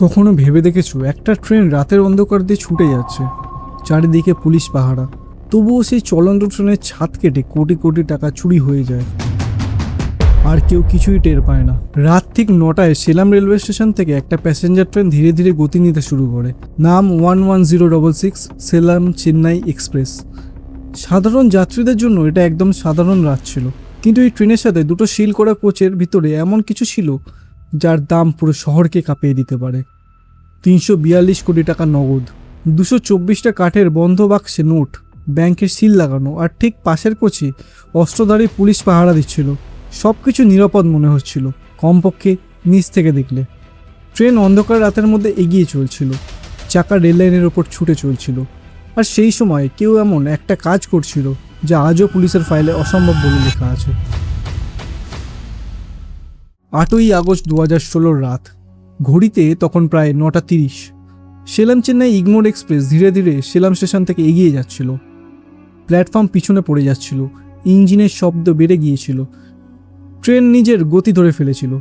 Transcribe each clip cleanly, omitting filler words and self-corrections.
কখনো ভেবে দেখেছো একটা ট্রেন রাতের অন্ধকার দিয়ে ছুটে যাচ্ছে, চারিদিকে পুলিশ পাহারা, তবুও সেই চলন্ত ট্রেনের ছাদ কেটে কোটি কোটি টাকা চুরি হয়ে যায় আর কেউ কিছুই টের পায় না। রাত ঠিক 9টায় সেলাম রেলওয়ে স্টেশন থেকে একটা প্যাসেঞ্জার ট্রেন ধীরে ধীরে গতি নিতে শুরু করে। নাম 11066 সেলাম চেন্নাই এক্সপ্রেস। সাধারণ যাত্রীদের জন্য এটা একদম সাধারণ রাত ছিল, কিন্তু এই ট্রেনের সাথে দুটো সিল করা কোচের ভিতরে এমন কিছু ছিল যার দাম পুরো শহরকে কাঁপিয়ে দিতে পারে। 342 কোটি টাকা নগদ, 224টা কাঠের বন্ধ বাক্সে নোট, ব্যাংকের সিল লাগানো, আর ঠিক পাশের কোচে অস্ত্রধারী পুলিশ পাহারা দিচ্ছিল। সব কিছু নিরাপদ মনে হচ্ছিল, কমপক্ষে নিচ থেকে দেখলে। ট্রেন অন্ধকার রাতের মধ্যে এগিয়ে চলছিল, চাকা রেললাইনের ওপর ছুটে চলছিল। আর সেই সময় কেউ এমন একটা কাজ করছিল যা আজও পুলিশের ফাইলে অসম্ভব বলে লেখা আছে। 8ই আগস্ট 2016 রাত, ঘড়িতে তখন প্রায় 9:30। সেলাম চেন্নাই ইগমোর এক্সপ্রেস ধীরে ধীরে সেলাম স্টেশন থেকে এগিয়ে যাচ্ছিল। প্ল্যাটফর্ম পিছনে পড়ে যাচ্ছিল, ইঞ্জিনের শব্দ বেড়ে গিয়েছিল, ট্রেন নিজের গতি ধরে ফেলেছিল।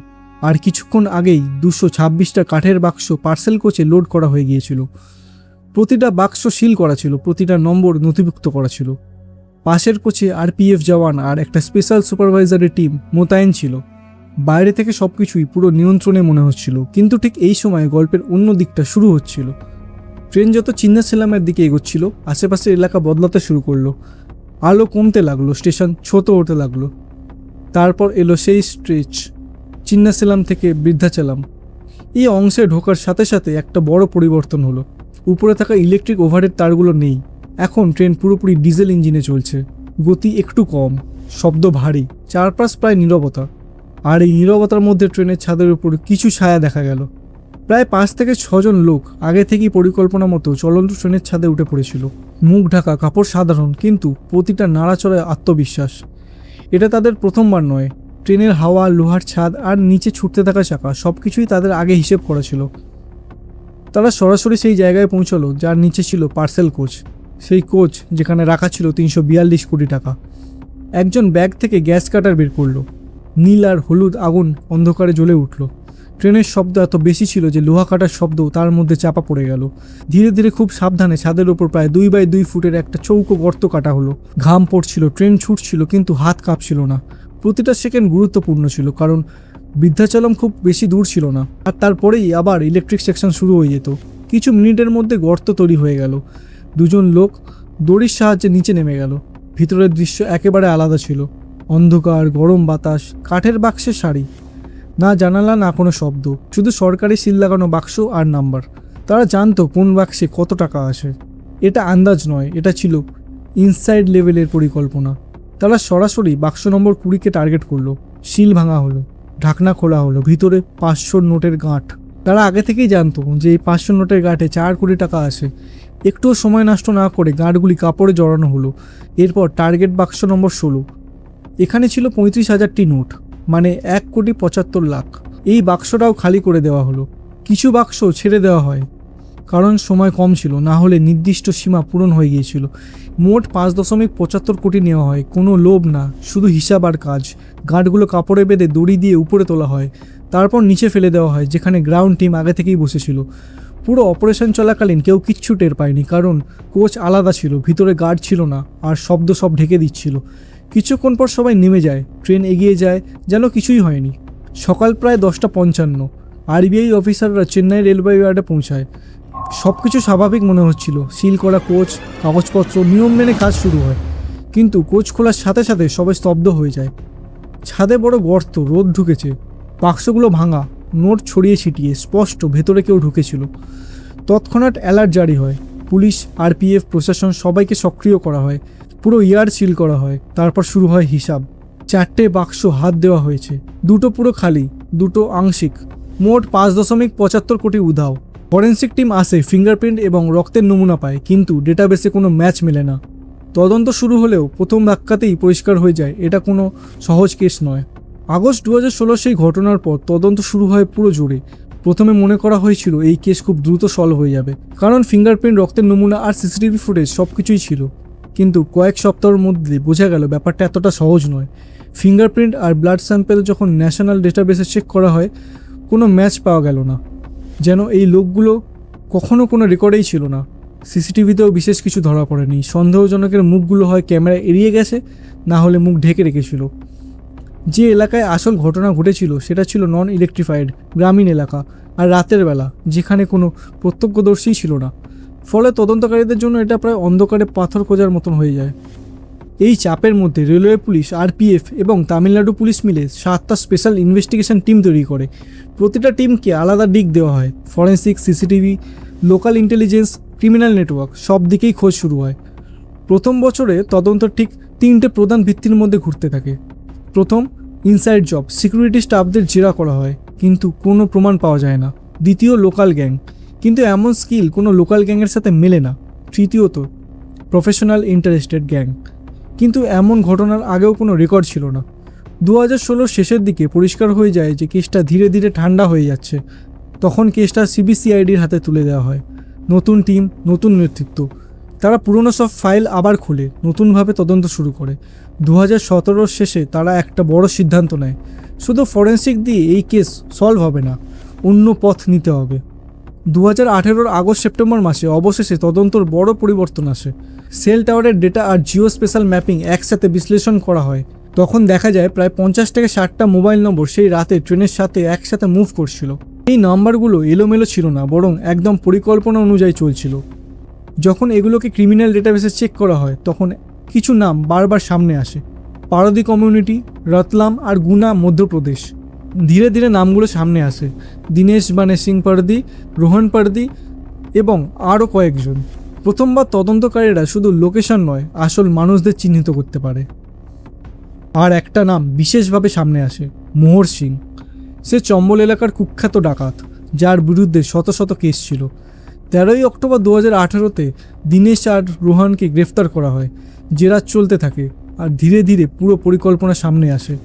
আর কিছুক্ষণ আগেই 226টা কাঠের বাক্স পার্সেল কোচে লোড করা হয়ে গিয়েছিল। প্রতিটা বাক্স সিল করা ছিল, প্রতিটা নম্বর নথিভুক্ত করা ছিল। পাশের কোচে আরপিএফ জওয়ান আর একটা স্পেশাল সুপারভাইজারের টিম মোতায়েন ছিল। বাইরে থেকে সবকিছুই পুরো নিয়ন্ত্রণে মনে হচ্ছিল, কিন্তু ঠিক এই সময় গল্পের অন্য দিকটা শুরু হচ্ছিল। ট্রেন যত চিন্নাসেলামের দিকে এগোচ্ছিল, আশেপাশের এলাকা বদলাতে শুরু করলো। আলো কমতে লাগলো, স্টেশন ছোট হতে লাগলো। তারপর এলো সেই স্ট্রেচ, চিন্নাসেলাম থেকে বৃদ্ধাচেলাম। এই অংশে ঢোকার সাথে সাথে একটা বড় পরিবর্তন হলো। উপরে থাকা ইলেকট্রিক ওভারহেড তারগুলো নেই, এখন ট্রেন পুরোপুরি ডিজেল ইঞ্জিনে চলছে। গতি একটু কম, শব্দ ভারী, চারপাশ প্রায় নীরবতা। আর এই নীরবতার মধ্যে ট্রেনের ছাদের উপর কিছু ছায়া দেখা গেল। প্রায় 5 থেকে 6 জন লোক আগে থেকেই পরিকল্পনা মতো চলন্ত ট্রেনের ছাদে উঠে পড়েছিল। মুখ ঢাকা, কাপড় সাধারণ, কিন্তু প্রতিটা নাড়াচড়ায় আত্মবিশ্বাস। এটা তাদের প্রথমবার নয়। ট্রেনের হাওয়া, লোহার ছাদ আর নিচে ছুটতে থাকা চাকা সবকিছুই তাদের আগে হিসেব করা ছিল। তারা সরাসরি সেই জায়গায় পৌঁছলো যার নিচে ছিল পার্সেল কোচ। সেই কোচ যেখানে রাখা ছিল 342 কোটি টাকা। একজন ব্যাগ থেকে গ্যাস কাটার বের করলো। নীল আর হলুদ আগুন অন্ধকারে জ্বলে উঠল। ট্রেনের শব্দ এত বেশি ছিল যে লোহা কাটার শব্দ তার মধ্যে চাপা পড়ে গেল। ধীরে ধীরে খুব সাবধানে ছাদের ওপর প্রায় 2x2 ফুটের একটা চৌকো গর্ত কাটা হলো। ঘাম পড়ছিল, ট্রেন ছুটছিল, কিন্তু হাত কাঁপছিল না। প্রতিটা সেকেন্ড গুরুত্বপূর্ণ ছিল, কারণ বৃদ্ধাচলম খুব বেশি দূর ছিল না। আর তারপরেই আবার ইলেকট্রিক সেকশন শুরু হয়ে যেত। কিছু মিনিটের মধ্যে গর্ত তৈরি হয়ে গেল। দুজন লোক দড়ির সাহায্যে নিচে নেমে গেল। ভিতরের দৃশ্য একেবারে আলাদা ছিল। অন্ধকার, গরম বাতাস, কাঠের বাক্সের সারি, না জানালা না কোনো শব্দ, শুধু সরকারি সিল লাগানো বাক্স আর নাম্বার। তারা জানতো কোন বাক্সে কত টাকা আছে। এটা আন্দাজ নয়, এটা ছিল ইনসাইড লেভেলের পরিকল্পনা। তারা সরাসরি বাক্স নম্বর 20কে টার্গেট করলো। সিল ভাঙা হলো, ঢাকনা খোলা হলো, ভিতরে 500 নোটের গাঁট। তারা আগে থেকেই জানতো যে এই 500 নোটের গাঁটে 4 কোটি টাকা আছে। একটুও সময় নষ্ট না করে গাঁটগুলি কাপড়ে জড়ানো হলো। এরপর টার্গেট বাক্স নম্বর 16। এখানে ছিল 35,000টি নোট, মানে 1,75,00,000। এই বাক্সটাও খালি করে দেওয়া হলো। কিছু বাক্স ছেড়ে দেওয়া হয়, কারণ সময় কম ছিল, না হলে নির্দিষ্ট সীমা পূরণ হয়ে গিয়েছিল। মোট 5.75 কোটি নেওয়া হয়। কোনো লোভ না, শুধু হিসাব আর কাজ। গাঁটগুলো কাপড়ে বেঁধে দড়ি দিয়ে উপরে তোলা হয়, তারপর নিচে ফেলে দেওয়া হয় যেখানে গ্রাউন্ড টিম আগে থেকেই বসেছিল। পুরো অপারেশন চলাকালীন কেউ কিচ্ছু টের পায়নি, কারণ কোচ আলাদা ছিল, ভিতরে গার্ড ছিল না, আর শব্দ সব ঢেকে দিচ্ছিল। কিছুক্ষণ পর সবাই নেমে যায়, ট্রেন এগিয়ে যায় যেন কিছুই হয়নি। সকাল প্রায় 10:55। আরবিআই অফিসাররা চেন্নাই রেলওয়ে ইয়ার্ডে পৌঁছায়। সব কিছু স্বাভাবিক মনে হচ্ছিল। সিল করা কোচ, কাগজপত্র, নিয়ম মেনে কাজ শুরু হয়। কিন্তু কোচ খোলার সাথে সাথে সবাই স্তব্ধ হয়ে যায়। ছাদে বড় গর্ত, রোদ ঢুকেছে, বাক্সগুলো ভাঙা, নোট ছড়িয়ে ছিটিয়ে, স্পষ্ট ভেতরে কেউ ঢুকেছিল। তৎক্ষণাৎ অ্যালার্ট জারি হয়। পুলিশ, আরপিএফ, প্রশাসন সবাইকে সক্রিয় করা হয়। পুরো ইয়ার্ড সিল করা হয়। তারপর শুরু হয় হিসাব। 4টে বাক্স হাত দেওয়া হয়েছে, 2টো পুরো খালি, 2টো আংশিক। মোট 5.75 কোটি উধাও। ফরেন্সিক টিম আসে, ফিঙ্গারপ্রিন্ট এবং রক্তের নমুনা পায়, কিন্তু ডেটাবেসে কোনো ম্যাচ মেলে না। তদন্ত শুরু হলেও প্রথম ধাক্কাতেই পরিষ্কার হয়ে যায় এটা কোনো সহজ কেস নয়। আগস্ট 2016 সেই ঘটনার পর তদন্ত শুরু হয় পুরো জোরে। প্রথমে মনে করা হয়েছিল এই কেস খুব দ্রুত সলভ হয়ে যাবে, কারণ ফিঙ্গারপ্রিন্ট, রক্তের নমুনা আর সিসিটিভি ফুটেজ সব কিছুই ছিল। কিন্তু কয়েক সপ্তাহের মধ্যে বোঝা গেল ব্যাপারটা এতটা সহজ নয়। ফিঙ্গারপ্রিন্ট আর ব্লাড স্যাম্পেল যখন ন্যাশনাল ডেটাবেসে চেক করা হয়, কোনো ম্যাচ পাওয়া গেল না। যেন এই লোকগুলো কখনো কোনো রেকর্ডেই ছিল না। সিসিটিভিতেও বিশেষ কিছু ধরা পড়েনি। সন্দেহজনকের মুখগুলো হয় ক্যামেরা এড়িয়ে গেছে, না হলে মুখ ঢেকে রেখেছিল। যে এলাকায় আসল ঘটনা ঘটেছিল সেটা ছিল নন ইলেকট্রিফাইড গ্রামীণ এলাকা, আর রাতের বেলা, যেখানে কোনো প্রত্যক্ষদর্শী ছিল না। ফলে তদন্তকারীদের জন্য এটা প্রায় অন্ধকারে পাথর খোঁজার মতন হয়ে যায়। এই চাপের মধ্যে রেলওয়ে পুলিশ, আরপিএফ এবং তামিলনাড়ু পুলিশ মিলে 7টা স্পেশাল ইনভেস্টিগেশন টিম তৈরি করে। প্রতিটা টিমকে আলাদা দিক দেওয়া হয়। Forensic, CCTV, local intelligence, criminal network, সব দিকেই খোঁজ শুরু হয়। প্রথম বছরে তদন্ত ঠিক 3টে প্রধান ভিত্তির মধ্যে ঘুরতে থাকে। প্রথম, ইনসাইড জব, সিকিউরিটি স্টাফদের জেরা করা হয় কিন্তু কোনো প্রমাণ পাওয়া যায় না। দ্বিতীয়, লোকাল গ্যাং, কিন্তু এমন স্কিল কোনো লোকাল গ্যাংয়ের সাথে মেলে না। তৃতীয়ত, প্রফেশনাল ইন্টারেস্টেড গ্যাং, কিন্তু এমন ঘটনার আগেও কোনো রেকর্ড ছিল না। 2016 শেষের দিকে পরিষ্কার হয়ে যায় যে কেসটা ধীরে ধীরে ঠান্ডা হয়ে যাচ্ছে। তখন কেসটা সিবিসিআইডির হাতে তুলে দেওয়া হয়। নতুন টিম, নতুন নেতৃত্ব। তারা পুরনো সব ফাইল আবার খোলে, নতুনভাবে তদন্ত শুরু করে। 2017 শেষে তারা একটা বড় সিদ্ধান্ত নেয়, শুধু ফরেন্সিক দিয়ে এই কেস সলভ হবে না, অন্য পথ নিতে হবে। 2018 আগস্ট সেপ্টেম্বর মাসে অবশেষে তদন্তর বড় পরিবর্তন আসে। সেল টাওয়ারের ডেটা আর জিও স্পেশাল ম্যাপিং একসাথে বিশ্লেষণ করা হয়। তখন দেখা যায় প্রায় 50 থেকে 60টা মোবাইল নম্বর সেই রাতে ট্রেনের সাথে একসাথে মুভ করছিল। এই নাম্বারগুলো এলোমেলো ছিল না, বরং একদম পরিকল্পনা অনুযায়ী চলছিল। যখন এগুলোকে ক্রিমিনাল ডেটাবেসে চেক করা হয়, তখন কিছু নাম বারবার সামনে আসে। পারদি কমিউনিটি, রতলাম আর গুনা, মধ্যপ্রদেশ। ধীরে ধীরে নামগুলো সামনে আসে। দীনেশ বানে সিং পারদি, রোহন পারদি এবং আরও কয়েকজন। প্রথমবার তদন্তকারীরা শুধু লোকেশন নয়, আসল মানুষদের চিহ্নিত করতে পারে। আর একটা নাম বিশেষভাবে সামনে আসে, মোহর সিং। সে চম্বল এলাকার কুখ্যাত ডাকাত, যার বিরুদ্ধে শত শত কেস ছিল। 13ই অক্টোবর 2018-তে দীনেশ আর রোহানকে গ্রেফতার করা হয়। জেরা চলতে থাকে আর ধীরে ধীরে পুরো পরিকল্পনা সামনে আসে।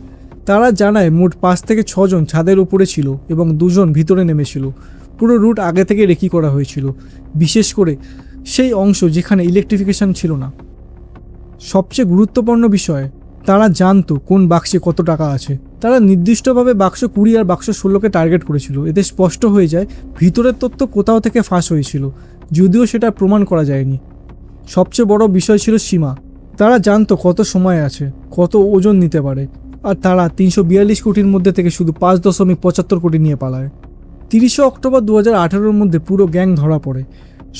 তারা জানায় মোট 5 থেকে 6 জন ছাদের উপরে ছিল এবং 2 জন ভিতরে নেমেছিল। পুরো রুট আগে থেকে রেকি করা হয়েছিল, বিশেষ করে সেই অংশ যেখানে ইলেকট্রিফিকেশন ছিল না। সবচেয়ে গুরুত্বপূর্ণ বিষয়, তারা জানতো কোন বাক্সে কত টাকা আছে। তারা নির্দিষ্টভাবে বাক্স 20 আর বাক্স 16কে টার্গেট করেছিল। এতে স্পষ্ট হয়ে যায় ভিতরের তথ্য কোথাও থেকে ফাঁস হয়েছিল, যদিও সেটা প্রমাণ করা যায়নি। সবচেয়ে বড় বিষয় ছিল সীমা। তারা জানতো কত সময় আছে, কত ওজন নিতে পারে, আর তারা 342 কোটির মধ্যে থেকে শুধু 5.75 কোটি নিয়ে পালায়। 30 অক্টোবর 2018-র মধ্যে পুরো গ্যাং ধরা পড়ে।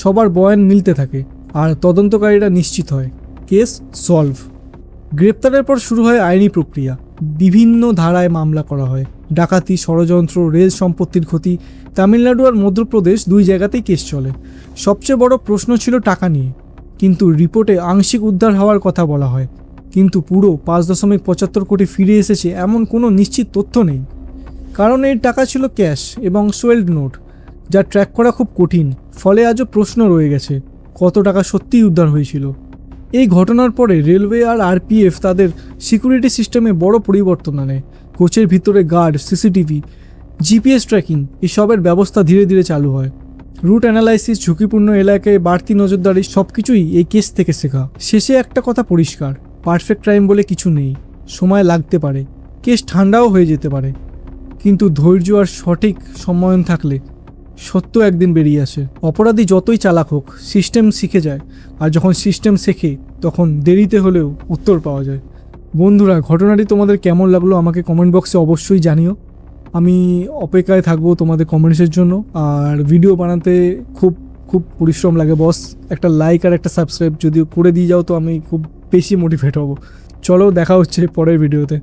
সবার বয়ান মিলতে থাকে আর তদন্তকারীরা নিশ্চিত হয় কেস সলভ। গ্রেপ্তারের পর শুরু হয় আইনি প্রক্রিয়া। বিভিন্ন ধারায় মামলা করা হয়। ডাকাতি, ষড়যন্ত্র, রেল সম্পত্তির ক্ষতি। তামিলনাড়ু আর মধ্যপ্রদেশ 2 জায়গাতেই কেস চলে। সবচেয়ে বড় প্রশ্ন ছিল টাকা নিয়ে, কিন্তু রিপোর্টে আংশিক উদ্ধার হওয়ার কথা বলা হয়। কিন্তু পুরো 5.75 কোটি ফিরে এসেছে এমন কোনো নিশ্চিত তথ্য নেই, কারণ এই টাকা ছিল ক্যাশ এবং সোয়েল্ড নোট, যা ট্র্যাক করা খুব কঠিন। ফলে আজও প্রশ্ন রয়ে গেছে, কত টাকা সত্যিই উদ্ধার হয়েছিল। এই ঘটনার পরে রেলওয়ে আর আরপিএফ তাদের সিকিউরিটি সিস্টেমে বড় পরিবর্তন আনে। কোচের ভিতরে গার্ড, সিসিটিভি, জিপিএস ট্র্যাকিং, এসবের ব্যবস্থা ধীরে ধীরে চালু হয়। রুট অ্যানালাইসিস, ঝুঁকিপূর্ণ এলাকায় বাড়তি নজরদারি, সব কিছুই এই কেস থেকে শেখা। শেষে একটা কথা পরিষ্কার, পারফেক্ট ক্রাইম বলে কিছু নেই। সময় লাগতে পারে, কেস ঠান্ডাও হয়ে যেতে পারে, কিন্তু ধৈর্য আর সঠিক সম্মায়ন থাকলে সত্য একদিন বেরিয়ে আসে। অপরাধী যতই চালাক হোক, সিস্টেম শিখে যায়, আর যখন সিস্টেম শেখে তখন দেরিতে হলেও উত্তর পাওয়া যায়। বন্ধুরা, ঘটনাটি তোমাদের কেমন লাগলো আমাকে কমেন্ট বক্সে অবশ্যই জানিও। আমি অপেক্ষায় থাকবো তোমাদের কমেন্টসের জন্য। আর ভিডিও বানাতে খুব খুব পরিশ্রম লাগে বস। একটা লাইক আর একটা সাবস্ক্রাইব যদি করে দিয়ে যাও তো আমি খুব বেশি মোটিভেট হব। চলো, দেখা হচ্ছে পরের ভিডিওতে।